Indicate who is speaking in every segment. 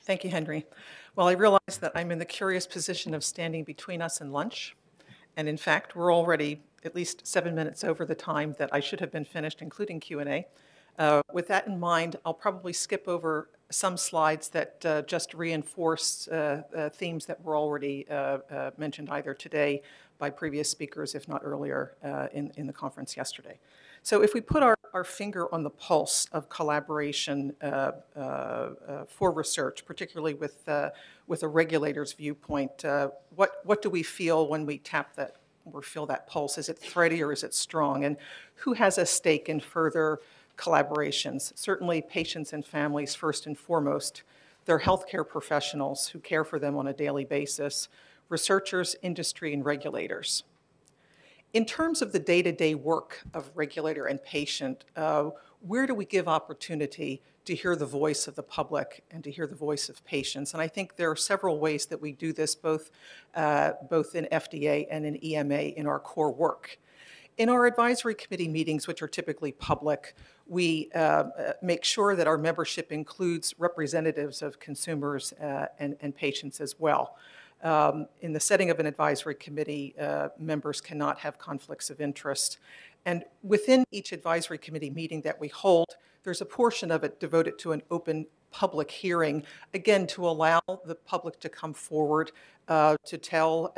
Speaker 1: Thank you, Henry. Well, I realize that I'm in the curious position of standing between us and lunch. And in fact, we're already at least 7 minutes over the time that I should have been finished, including Q&A. With that in mind, I'll probably skip over some slides that just reinforce themes that were already mentioned either today by previous speakers, if not earlier in the conference yesterday. So if we put our finger on the pulse of collaboration for research, particularly with a regulator's viewpoint, what do we feel when we tap that or feel that pulse? Is it thready or is it strong? And who has a stake in further collaborations? Certainly patients and families first and foremost. They're healthcare professionals who care for them on a daily basis, researchers, industry, and regulators. In terms of the day-to-day work of regulator and patient, where do we give opportunity to hear the voice of the public and to hear the voice of patients? And I think there are several ways that we do this, both in FDA and in EMA in our core work. In our advisory committee meetings, which are typically public, we make sure that our membership includes representatives of consumers and patients as well. In the setting of an advisory committee, members cannot have conflicts of interest. And within each advisory committee meeting that we hold, there's a portion of it devoted to an open public hearing, again, to allow the public to come forward to tell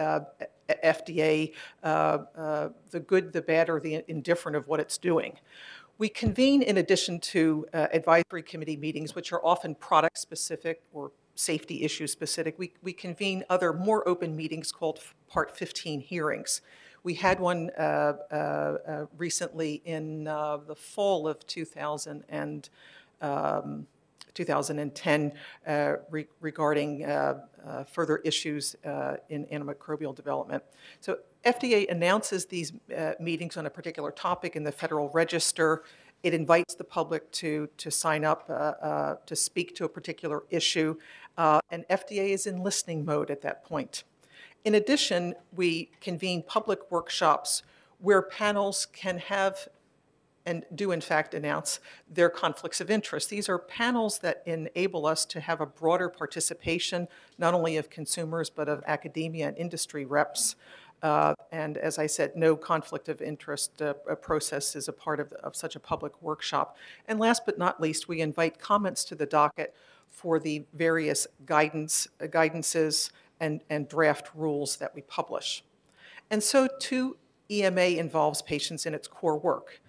Speaker 1: FDA the good, the bad, or the indifferent of what it's doing. We convene, in addition to advisory committee meetings, which are often product-specific or safety issue specific, we convene other more open meetings called Part 15 hearings. We had one recently in the fall of 2010 regarding further issues in antimicrobial development. So FDA announces these meetings on a particular topic in the Federal Register. It invites the public to sign up to speak to a particular issue, and FDA is in listening mode at that point. In addition, we convene public workshops where panels can have and do in fact announce their conflicts of interest. These are panels that enable us to have a broader participation, not only of consumers, but of academia and industry reps. And as I said, no conflict of interest process is a part of such a public workshop. And last but not least, we invite comments to the docket for the various guidances and draft rules that we publish. And so too, EMA involves patients in its core work.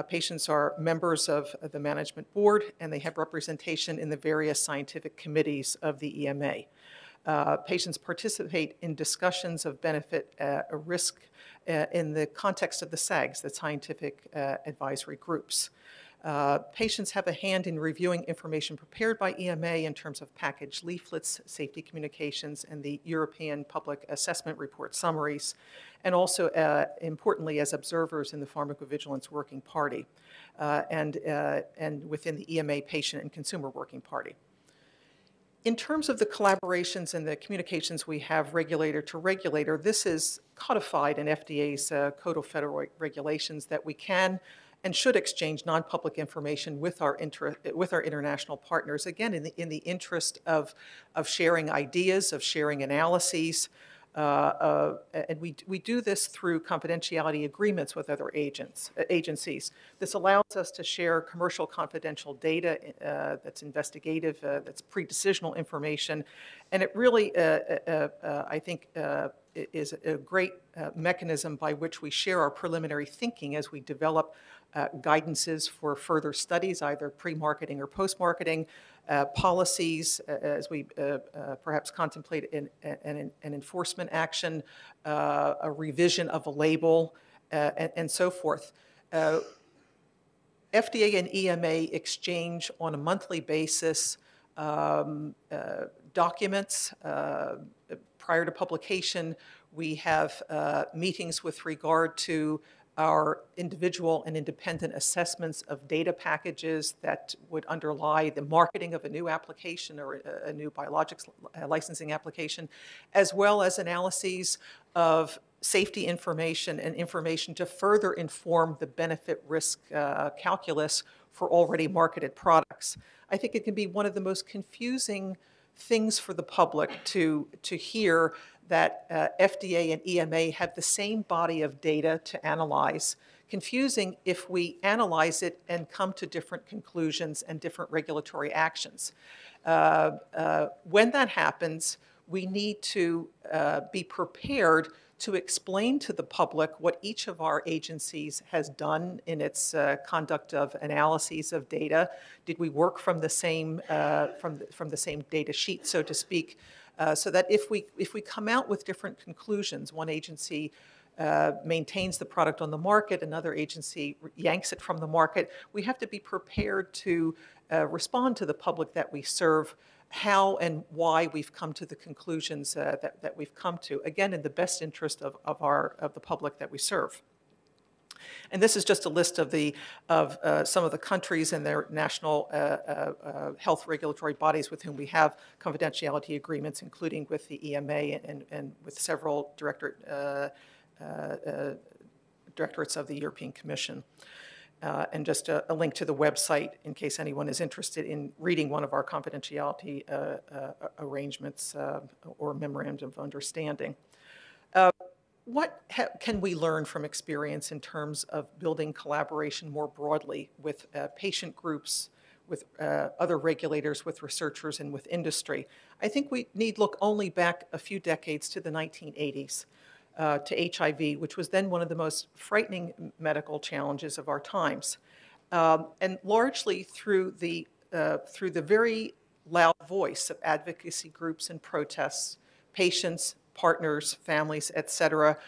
Speaker 1: Patients are members of the management board, and they have representation in the various scientific committees of the EMA. Patients participate in discussions of benefit risk in the context of the SAGs, the scientific advisory groups. Patients have a hand in reviewing information prepared by EMA in terms of package leaflets, safety communications, and the European Public Assessment Report summaries, and also, importantly, as observers in the Pharmacovigilance Working Party and within the EMA Patient and Consumer Working Party. In terms of the collaborations and the communications we have regulator to regulator, this is codified in FDA's Code of Federal Regulations that we can and should exchange non-public information with our international partners, again, in the interest of sharing ideas, of sharing analyses, and we do this through confidentiality agreements with other agencies. This allows us to share commercial confidential data that's investigative, that's pre-decisional information, and it really, I think, is a great mechanism by which we share our preliminary thinking as we develop guidances for further studies, either pre-marketing or post-marketing, policies as we perhaps contemplate an enforcement action, a revision of a label, and so forth. FDA and EMA exchange on a monthly basis documents. Prior to publication, we have meetings with regard to our individual and independent assessments of data packages that would underlie the marketing of a new application or a new biologics licensing application, as well as analyses of safety information and information to further inform the benefit-risk calculus for already marketed products. I think it can be one of the most confusing things for the public to hear that FDA and EMA have the same body of data to analyze. Confusing if we analyze it and come to different conclusions and different regulatory actions. When that happens, we need to be prepared to explain to the public what each of our agencies has done in its conduct of analyses of data. Did we work from the same from the same data sheet, so to speak, so that if we come out with different conclusions, one agency maintains the product on the market, another agency yanks it from the market, we have to be prepared to respond to the public that we serve, how and why we've come to the conclusions that we've come to, again, in the best interest of the public that we serve. And this is just a list of some of the countries and their national health regulatory bodies with whom we have confidentiality agreements, including with the EMA and with several directorates of the European Commission. And just a link to the website in case anyone is interested in reading one of our confidentiality arrangements or memorandum of understanding. What can we learn from experience in terms of building collaboration more broadly with patient groups, with other regulators, with researchers, and with industry? I think we need look only back a few decades to the 1980s. To HIV, which was then one of the most frightening medical challenges of our times. And largely through the very loud voice of advocacy groups and protests, patients, partners, families, et cetera,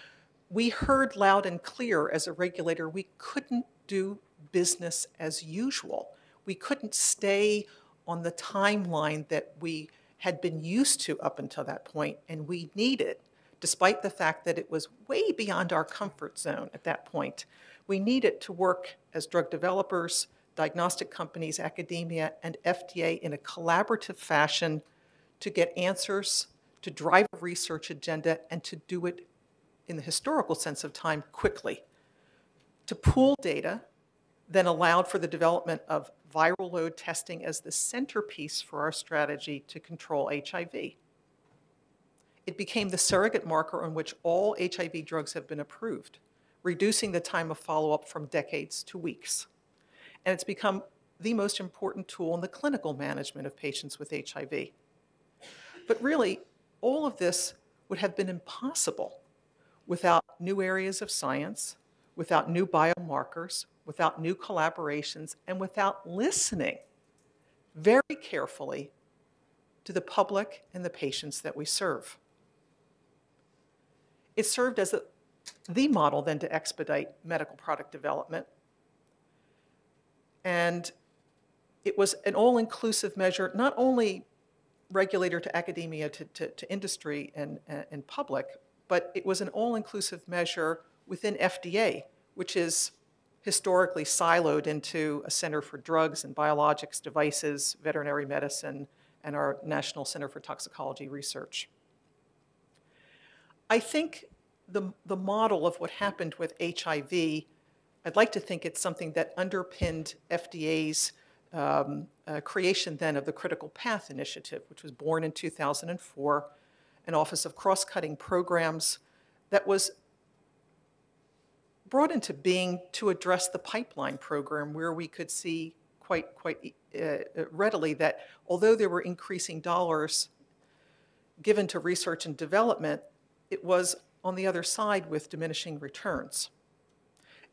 Speaker 1: we heard loud and clear as a regulator we couldn't do business as usual. We couldn't stay on the timeline that we had been used to up until that point, and we needed, despite the fact that it was way beyond our comfort zone at that point, we needed to work as drug developers, diagnostic companies, academia, and FDA in a collaborative fashion to get answers, to drive a research agenda, and to do it in the historical sense of time quickly. To pool data then allowed for the development of viral load testing as the centerpiece for our strategy to control HIV. It became the surrogate marker on which all HIV drugs have been approved, reducing the time of follow-up from decades to weeks. And it's become the most important tool in the clinical management of patients with HIV. But really, all of this would have been impossible without new areas of science, without new biomarkers, without new collaborations, and without listening very carefully to the public and the patients that we serve. It served as the model then to expedite medical product development. And it was an all-inclusive measure, not only regulator to academia to industry and public, but it was an all-inclusive measure within FDA, which is historically siloed into a Center for Drugs and Biologics, Devices, Veterinary Medicine, and our National Center for Toxicology Research. I think the model of what happened with HIV, I'd like to think it's something that underpinned FDA's creation then of the Critical Path Initiative, which was born in 2004, an Office of Cross-Cutting Programs that was brought into being to address the pipeline program, where we could see quite readily that although there were increasing dollars given to research and development, it was on the other side with diminishing returns.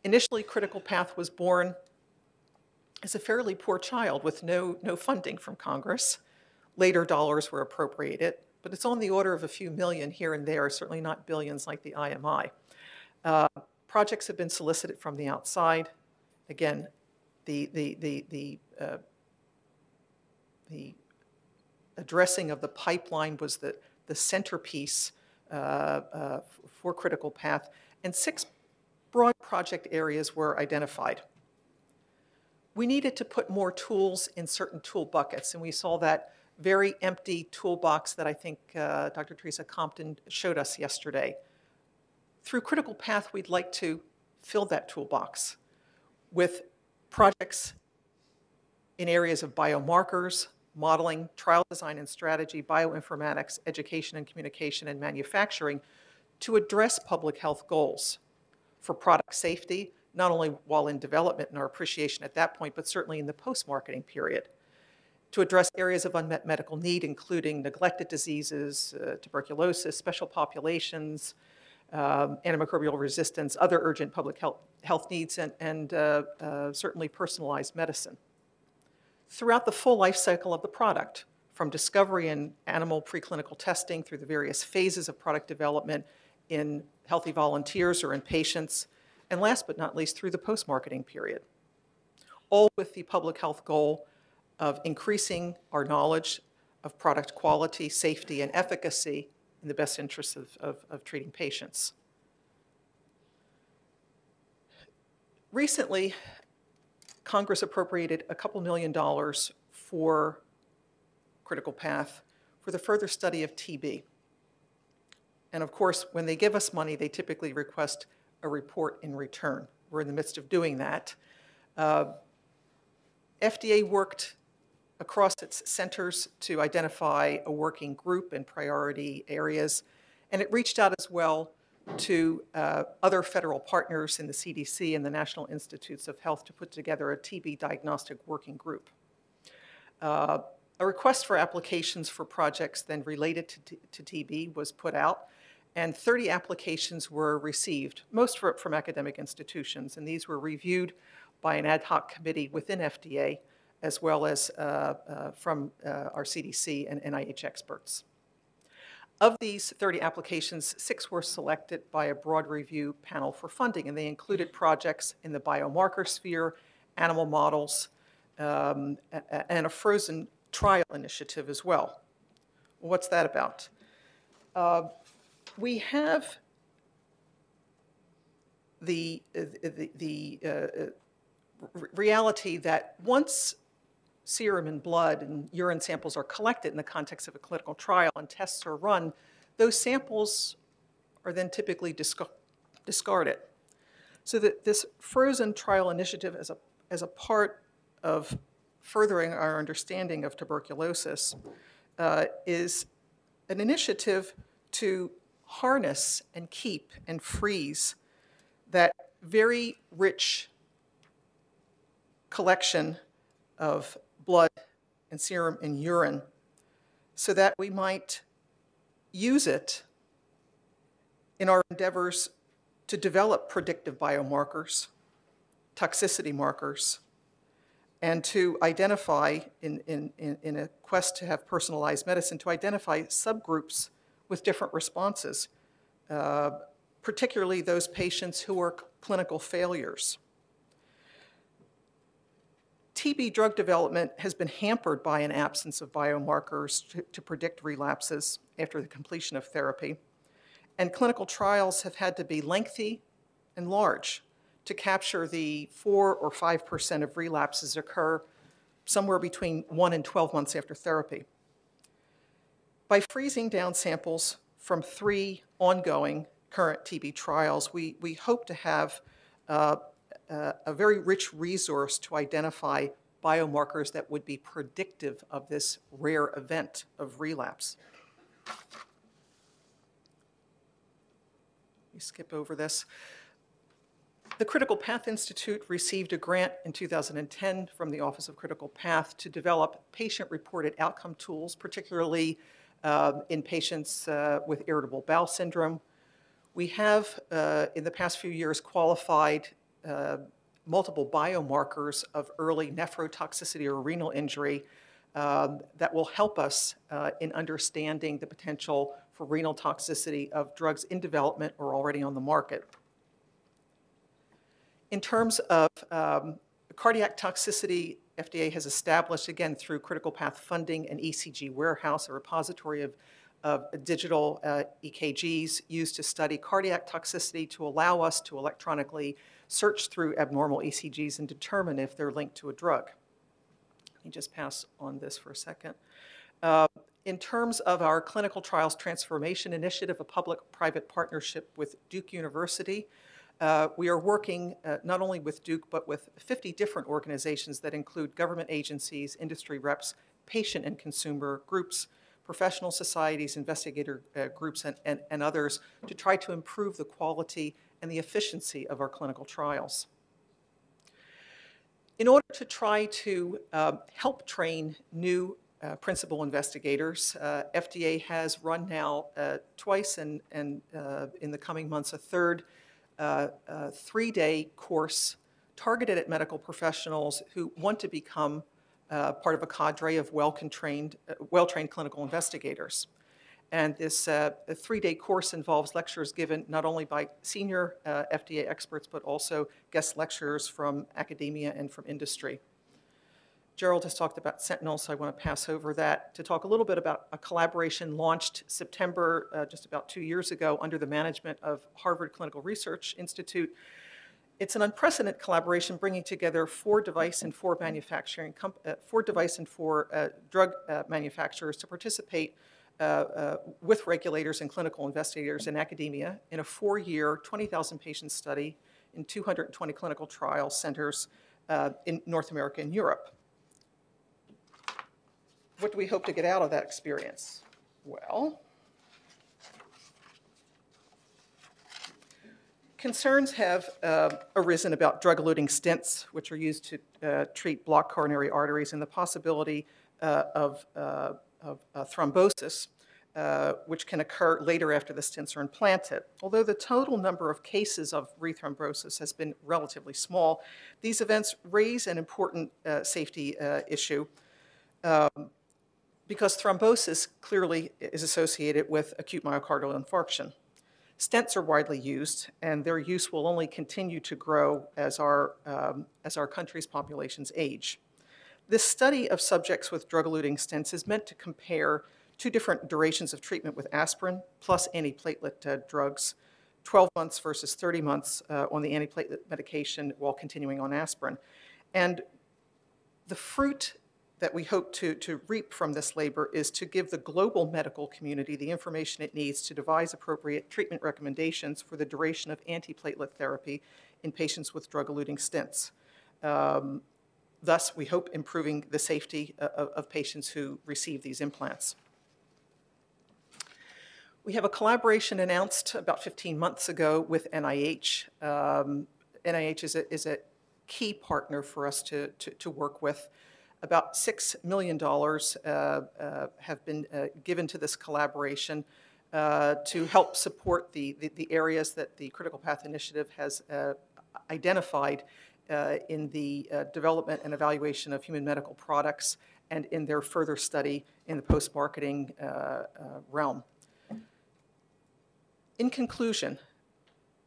Speaker 1: Initially, Critical Path was born as a fairly poor child with no funding from Congress. Later, dollars were appropriated, but it's on the order of a few million here and there, certainly not billions like the IMI. Projects have been solicited from the outside. Again, the addressing of the pipeline was the centerpiece for Critical Path, and 6 broad project areas were identified. We needed to put more tools in certain tool buckets, and we saw that very empty toolbox that I think Dr. Teresa Compton showed us yesterday. Through Critical Path, we'd like to fill that toolbox with projects in areas of biomarkers, modeling, trial design and strategy, bioinformatics, education and communication, and manufacturing to address public health goals for product safety, not only while in development and our appreciation at that point, but certainly in the post-marketing period, to address areas of unmet medical need, including neglected diseases, tuberculosis, special populations, antimicrobial resistance, other urgent public health needs, and certainly personalized medicine. Throughout the full life cycle of the product, from discovery and animal preclinical testing through the various phases of product development in healthy volunteers or in patients, and last but not least, through the post-marketing period, all with the public health goal of increasing our knowledge of product quality, safety, and efficacy in the best interests of treating patients. Recently, Congress appropriated a couple $2 million for Critical Path for the further study of TB. And of course, when they give us money, they typically request a report in return. We're in the midst of doing that. FDA worked across its centers to identify a working group in priority areas, and it reached out as well to other federal partners in the CDC and the National Institutes of Health to put together a TB diagnostic working group. A request for applications for projects then related to TB was put out, and 30 applications were received, most from academic institutions, and these were reviewed by an ad hoc committee within FDA, as well as from our CDC and NIH experts. Of these 30 applications, 6 were selected by a broad review panel for funding, and they included projects in the biomarker sphere, animal models, and a frozen trial initiative as well. What's that about? We have the reality that once serum and blood and urine samples are collected in the context of a clinical trial and tests are run, those samples are then typically discarded. So that this frozen trial initiative as a part of furthering our understanding of tuberculosis is an initiative to harness and keep and freeze that very rich collection of blood and serum and urine so that we might use it in our endeavors to develop predictive biomarkers, toxicity markers, and to identify, in a quest to have personalized medicine, to identify subgroups with different responses, particularly those patients who are clinical failures. TB drug development has been hampered by an absence of biomarkers to predict relapses after the completion of therapy, and clinical trials have had to be lengthy and large to capture the 4 or 5% of relapses occur somewhere between 1 and 12 months after therapy. By freezing down samples from 3 ongoing current TB trials, we hope to have a very rich resource to identify biomarkers that would be predictive of this rare event of relapse. Let me skip over this. The Critical Path Institute received a grant in 2010 from the Office of Critical Path to develop patient-reported outcome tools, particularly in patients with irritable bowel syndrome. We have, in the past few years, qualified multiple biomarkers of early nephrotoxicity or renal injury that will help us in understanding the potential for renal toxicity of drugs in development or already on the market. In terms of cardiac toxicity, FDA has established, again, through Critical Path funding, an ECG warehouse, a repository of digital EKGs used to study cardiac toxicity to allow us to electronically search through abnormal ECGs and determine if they're linked to a drug. Let me just pass on this for a second. In terms of our clinical trials transformation initiative, a public-private partnership with Duke University, we are working not only with Duke, but with 50 different organizations that include government agencies, industry reps, patient and consumer groups, professional societies, investigator groups, and others to try to improve the quality and the efficiency of our clinical trials. In order to try to help train new principal investigators, FDA has run now twice and in the coming months a third 3-day course targeted at medical professionals who want to become part of a cadre of well-trained clinical investigators. And this 3-day course involves lectures given not only by senior FDA experts, but also guest lecturers from academia and from industry. Gerald has talked about Sentinel, so I want to pass over that to talk a little bit about a collaboration launched September, just about 2 years ago, under the management of Harvard Clinical Research Institute. It's an unprecedented collaboration bringing together 4 device and 4 drug manufacturers to participate with regulators and clinical investigators in academia in a 4-year, 20,000 patient study in 220 clinical trial centers in North America and Europe. What do we hope to get out of that experience? Well, concerns have arisen about drug-eluting stents, which are used to treat blocked coronary arteries, and the possibility of thrombosis, which can occur later after the stents are implanted. Although the total number of cases of rethrombosis has been relatively small, these events raise an important safety issue because thrombosis clearly is associated with acute myocardial infarction. Stents are widely used, and their use will only continue to grow as our country's populations age. This study of subjects with drug-eluting stents is meant to compare 2 different durations of treatment with aspirin plus antiplatelet drugs, 12 months versus 30 months on the antiplatelet medication while continuing on aspirin. And the fruit that we hope to reap from this labor is to give the global medical community the information it needs to devise appropriate treatment recommendations for the duration of antiplatelet therapy in patients with drug-eluting stents. Thus, we hope improving the safety of patients who receive these implants. We have a collaboration announced about 15 months ago with NIH. NIH is a key partner for us to work with. About $6 million have been given to this collaboration to help support the areas that the Critical Path Initiative has identified in the development and evaluation of human medical products and in their further study in the post-marketing realm. In conclusion,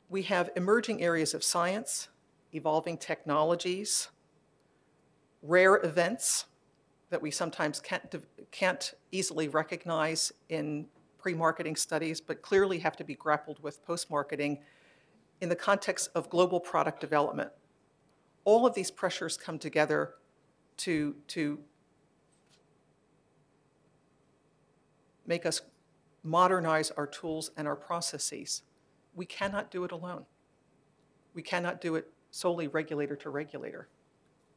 Speaker 1: we have emerging areas of science, evolving technologies, rare events that we sometimes can't easily recognize in pre-marketing studies, but clearly have to be grappled with post-marketing in the context of global product development. All of these pressures come together to make us modernize our tools and our processes. We cannot do it alone. We cannot do it solely regulator to regulator.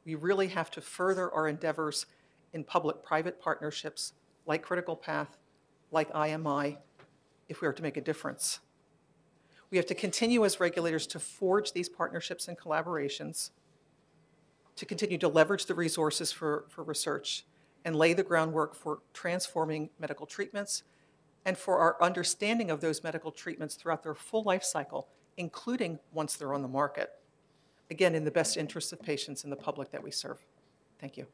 Speaker 1: We really have to further our endeavors in public-private partnerships like Critical Path, like IMI, if we are to make a difference. We have to continue as regulators to forge these partnerships and collaborations, to continue to leverage the resources for research, and lay the groundwork for transforming medical treatments and for our understanding of those medical treatments throughout their full life cycle, including once they're on the market. Again, in the best interest of patients and the public that we serve. Thank you.